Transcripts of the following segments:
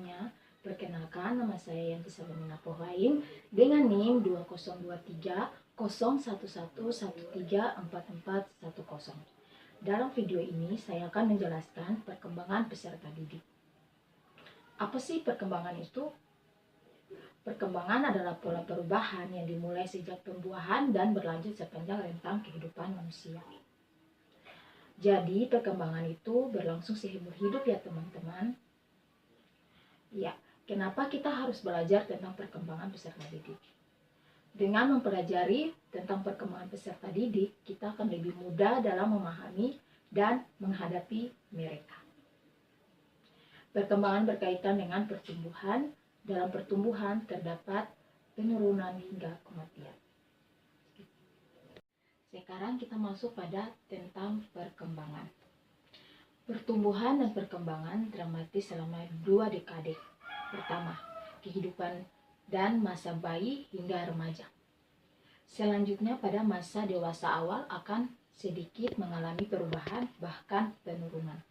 semuanya, perkenalkan nama saya Yanti Salamina Pohain dengan NIM 20230111134410. Dalam video ini saya akan menjelaskan perkembangan peserta didik. Apa sih perkembangan itu? Perkembangan adalah pola perubahan yang dimulai sejak pembuahan dan berlanjut sepanjang rentang kehidupan manusia. Jadi perkembangan itu berlangsung seumur hidup ya teman-teman. Ya, kenapa kita harus belajar tentang perkembangan peserta didik? Dengan mempelajari tentang perkembangan peserta didik, kita akan lebih mudah dalam memahami dan menghadapi mereka. Perkembangan berkaitan dengan pertumbuhan. Dalam pertumbuhan terdapat penurunan hingga kematian. Sekarang kita masuk pada tentang perkembangan. Pertumbuhan dan perkembangan dramatis selama 2 dekade. Pertama, kehidupan dan masa bayi hingga remaja. Selanjutnya pada masa dewasa awal akan sedikit mengalami perubahan bahkan penurunan.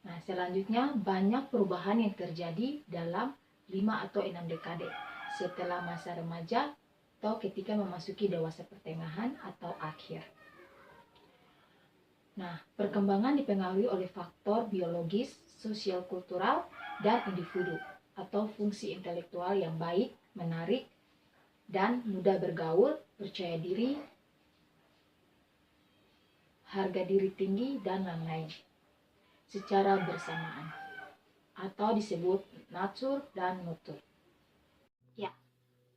Nah, selanjutnya banyak perubahan yang terjadi dalam 5 atau 6 dekade setelah masa remaja atau ketika memasuki dewasa pertengahan atau akhir. Nah, perkembangan dipengaruhi oleh faktor biologis, sosial kultural, dan individu atau fungsi intelektual yang baik, menarik, dan mudah bergaul, percaya diri, harga diri tinggi, dan lain-lain secara bersamaan atau disebut natur dan nurture. Ya,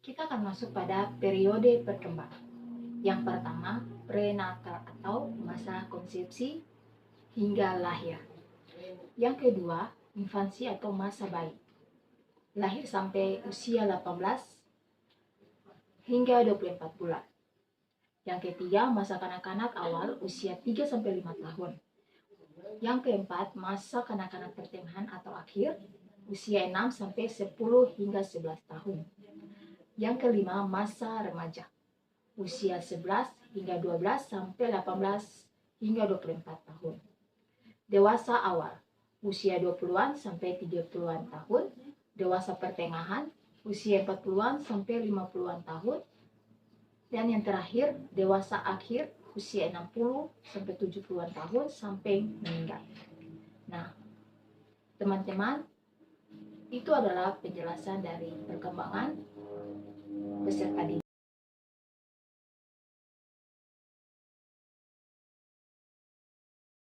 kita akan masuk pada periode perkembangan. Yang pertama, prenatal atau masa konsepsi hingga lahir. Yang kedua, infansi atau masa bayi. Lahir sampai usia 18 hingga 24 bulan. Yang ketiga, masa kanak-kanak awal usia 3-5 tahun. Yang keempat, masa kanak-kanak pertengahan atau akhir usia 6-10 hingga 11 tahun. Yang kelima, masa remaja usia 11 hingga 12 sampai 18 hingga 24 tahun. Dewasa awal usia 20-an sampai 30-an tahun. Dewasa pertengahan usia 40-an sampai 50-an tahun. Dan yang terakhir, dewasa akhir usia 60 sampai 70-an tahun sampai meninggal. Nah, teman-teman, itu adalah penjelasan dari perkembangan peserta didik.